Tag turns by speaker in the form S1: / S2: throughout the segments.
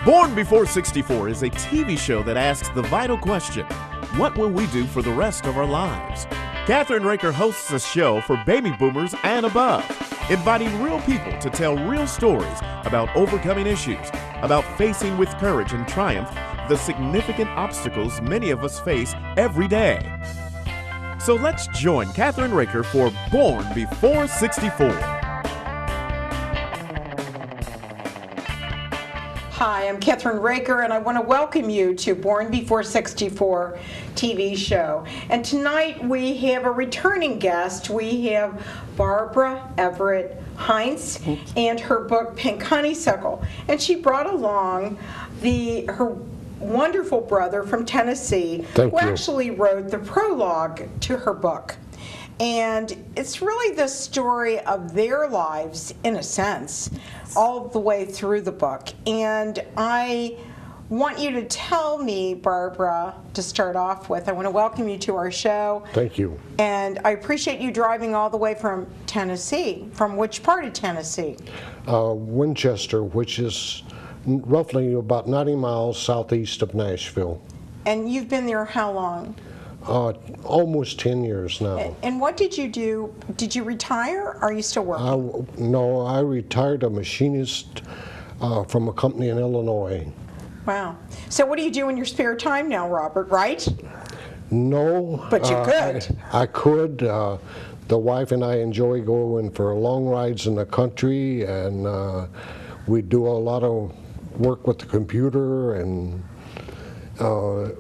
S1: Born Before 64 is a TV show that asks the vital question, what will we do for the rest of our lives? Kathryn Raaker hosts a show for baby boomers and above, inviting real people to tell real stories about overcoming issues, about facing with courage and triumph the significant obstacles many of us face every day. So let's join Kathryn Raaker for Born Before 64.
S2: Hi, I'm Kathryn Raaker, and I want to welcome you to Born Before 64 TV show. And tonight we have a returning guest. We have Barbara Everett Heintz and her book Pink Honeysuckle. And she brought along her wonderful brother from Tennessee who actually wrote the prologue to her book. And it's really the story of their lives, in a sense, all the way through the book. And I want you to tell me, Barbara, to start off with, I want to welcome you to our show.
S3: Thank you.
S2: And I appreciate you driving all the way from Tennessee. From which part of Tennessee?
S3: Winchester, which is roughly about 90 miles southeast of Nashville.
S2: And you've been there how long?
S3: Almost 10 years now.
S2: And what did you do? Did you retire, or are you still working?
S3: No, I retired a machinist from a company in Illinois.
S2: Wow. So what do you do in your spare time now, Robert, right?
S3: No.
S2: But you could.
S3: I could. The wife and I enjoy going for long rides in the country, and we do a lot of work with the computer, and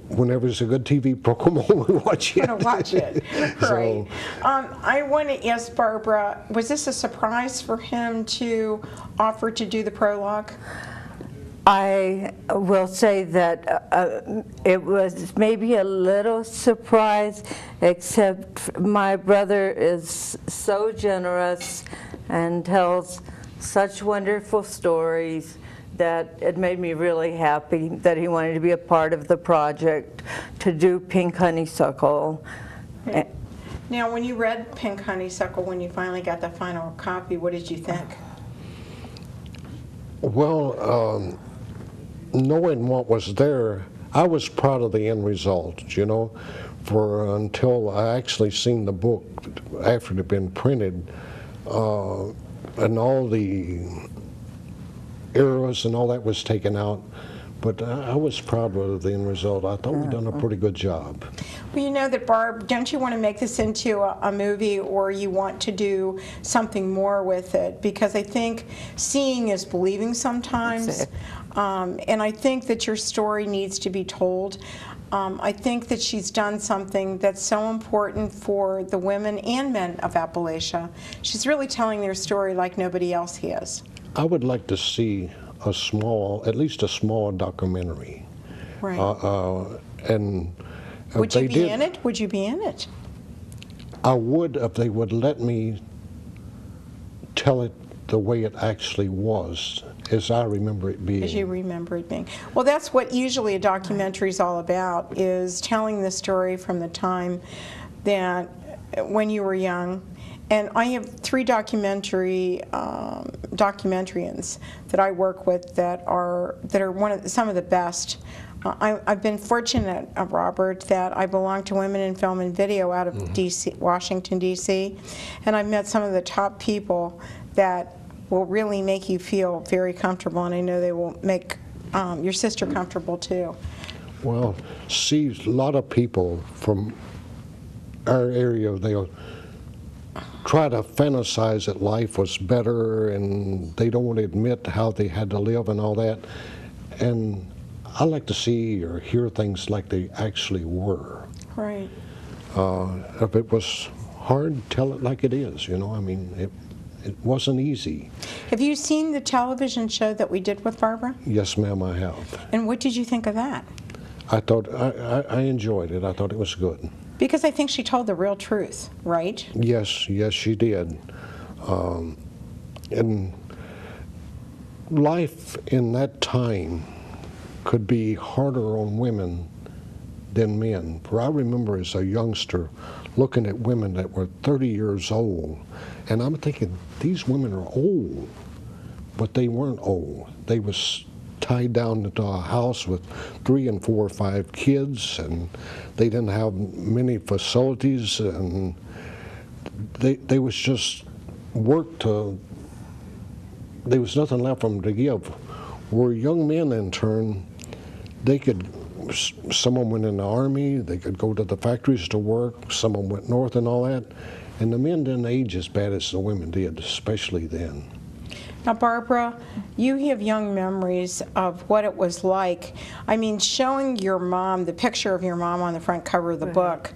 S3: whenever there's a good TV program, we watch it.
S2: Watch it, right. I want to ask Barbara, was this a surprise for him to offer to do the prologue?
S4: I will say that it was maybe a little surprise, except my brother is so generous and tells such wonderful stories that it made me really happy that he wanted to be a part of the project to do Pink Honeysuckle.
S2: Okay. Now, when you read Pink Honeysuckle, when you finally got the final copy, what did you think?
S3: Well, knowing what was there, I was proud of the end result, you know, for until I actually seen the book after it had been printed, and all the errors and all that was taken out, but I was proud of the end result. I thought we'd done a pretty good job.
S2: Well, you know that, Barb, don't you want to make this into a movie, or you want to do something more with it? Because I think seeing is believing sometimes, and I think that your story needs to be told. I think that she's done something that's so important for the women and men of Appalachia. She's really telling their story like nobody else has.
S3: I would like to see at least a small documentary.
S2: Right.
S3: And
S2: would you be in it? Would you be in it?
S3: I would, if they would let me tell it the way it actually was, as I remember it being.
S2: As you remember it being. Well, that's what usually a documentary is all about, is telling the story from the time that when you were young. And I have 3 documentarians that I work with that are some of the best. I've been fortunate, Robert, that I belong to Women in Film and Video out of DC, Washington, D.C., and I've met some of the top people that will really make you feel very comfortable, and I know they will make your sister comfortable too.
S3: Well, see, a lot of people from our area, they'll try to fantasize that life was better, and they don't want to admit how they had to live and all that. And I like to see or hear things like they actually were.
S2: Right.
S3: If it was hard, tell it like it is, you know. I mean, it wasn't easy.
S2: Have you seen the television show that we did with Barbara?
S3: Yes, ma'am, I have.
S2: And what did you think of that?
S3: I thought, I enjoyed it. I thought it was good.
S2: Because I think she told the real truth, right?
S3: Yes, she did. And life in that time could be harder on women than men. For I remember as a youngster looking at women that were 30 years old, and I'm thinking, these women are old, but they weren't old. They was tied down into a house with 3 and 4 or 5 kids, and they didn't have many facilities, and they was just work to, there was nothing left for them to give. Where young men, in turn, they could, some of them went in the Army, they could go to the factories to work, some of them went north and all that, and the men didn't age as bad as the women did, especially then.
S2: Now, Barbara, you have young memories of what it was like. I mean, showing your mom, the picture of your mom on the front cover of the book,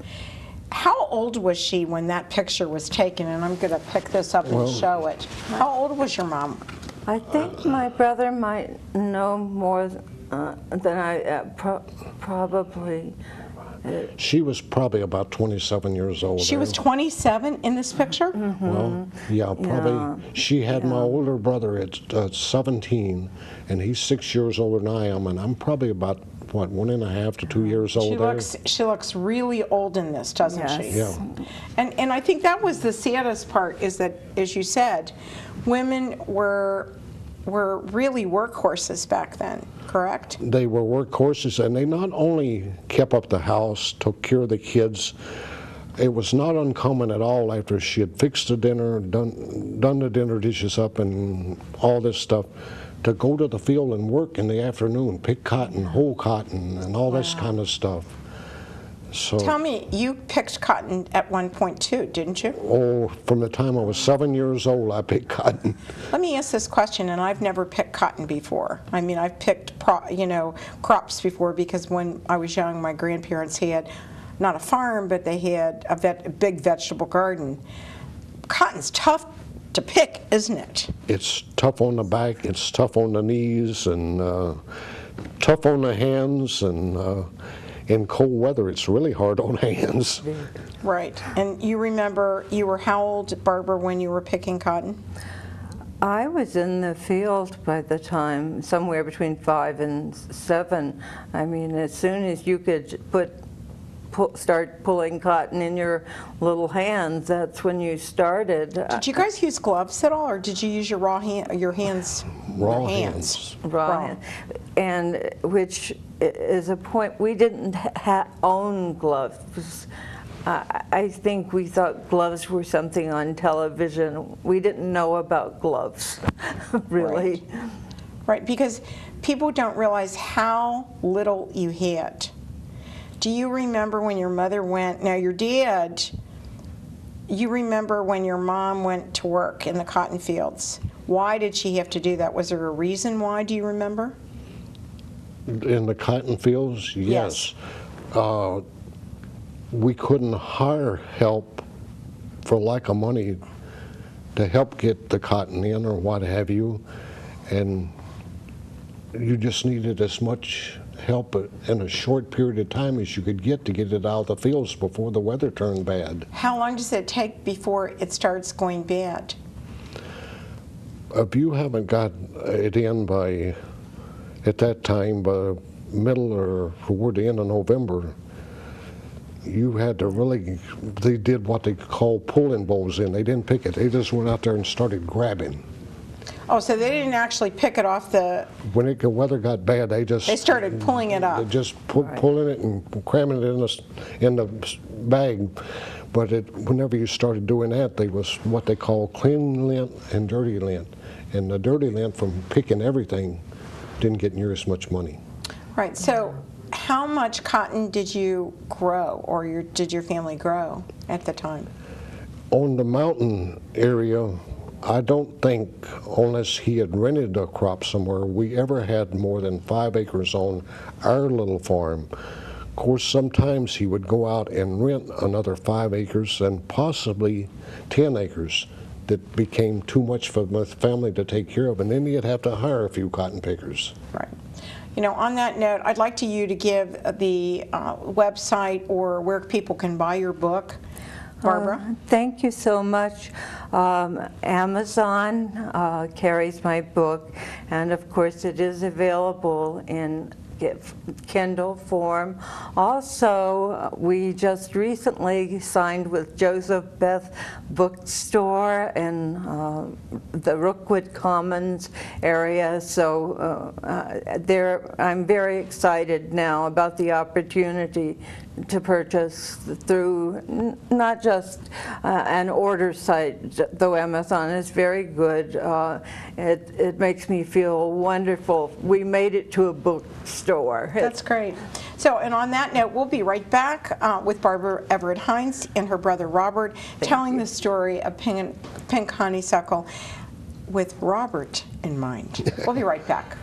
S2: how old was she when that picture was taken? And I'm going to pick this up and show it. How old was your mom?
S4: I think my brother might know more than I probably.
S3: She was probably about 27 years old.
S2: She was 27 in this picture?
S3: Well, yeah, probably. Yeah. She had my older brother at 17, and he's 6 years older than I am, and I'm probably about, what, 1.5 to 2 years older.
S2: She looks really old in this, doesn't she?
S3: Yeah.
S2: And I think that was the saddest part, is that, as you said, women were really workhorses back then, correct?
S3: They were workhorses, and they not only kept up the house, took care of the kids. It was not uncommon at all, after she had fixed the dinner, done the dinner dishes up and all this stuff, to go to the field and work in the afternoon, pick cotton, hoe cotton, and all this kind of stuff. So,
S2: tell me, you picked cotton at one point too, didn't you?
S3: Oh, from the time I was 7 years old, I picked cotton.
S2: Let me ask this question, and I've never picked cotton before. I mean, I've picked crops before, because when I was young, my grandparents had not a farm, but they had a big vegetable garden. Cotton's tough to pick, isn't it?
S3: It's tough on the back, it's tough on the knees, and tough on the hands, and in cold weather, it's really hard on hands.
S2: Right. And you remember, you were how old, Barbara, when you were picking cotton?
S4: I was in the field by the time, somewhere between 5 and 7. I mean, as soon as you could start pulling cotton in your little hands, that's when you started.
S2: Did you guys use gloves at all, or did you use your your hands?
S3: Raw hands.
S4: Raw. And which is a point, we didn't own gloves. I think we thought gloves were something on television. We didn't know about gloves, really.
S2: Right, because people don't realize how little you had. Do you remember when your mother went, now your dad, you remember when your mom went to work in the cotton fields? Why did she have to do that? Was there a reason why, do you remember?
S3: In the cotton fields, yes. We couldn't hire help for lack of money to help get the cotton in or what have you, and you just needed as much help in a short period of time as you could get to get it out of the fields before the weather turned bad.
S2: How long does it take before it starts going bad?
S3: If you haven't got it in by, at that time, by middle or toward the end of November, you had to really, they did what they call pulling bows in. They didn't pick it, they just went out there and started grabbing.
S2: Oh, so they didn't actually pick it off the...
S3: When the weather got bad, they
S2: started pulling it up.
S3: They just pulling it and cramming it in the bag. But whenever you started doing that, there was what they call clean lint and dirty lint. And the dirty lint, from picking everything, didn't get near as much money.
S2: Right, so how much cotton did you grow, or did your family grow at the time?
S3: On the mountain area, I don't think, unless he had rented a crop somewhere, we ever had more than 5 acres on our little farm. Of course, sometimes he would go out and rent another 5 acres and possibly 10 acres that became too much for my family to take care of, and then he'd have to hire a few cotton pickers.
S2: Right. You know, on that note, I'd like you to give the website or where people can buy your book. Barbara?
S4: Thank you so much. Amazon carries my book, and of course it is available in Kindle form. Also, we just recently signed with Joseph Beth Bookstore in the Rookwood Commons area, so I'm very excited now about the opportunity to purchase through not just an order site, though Amazon is very good. It makes me feel wonderful. We made it to a bookstore.
S2: That's great. So, and on that note, we'll be right back with Barbara Everett Heintz and her brother Robert telling the story of Pink Honeysuckle with Robert in mind. We'll be right back.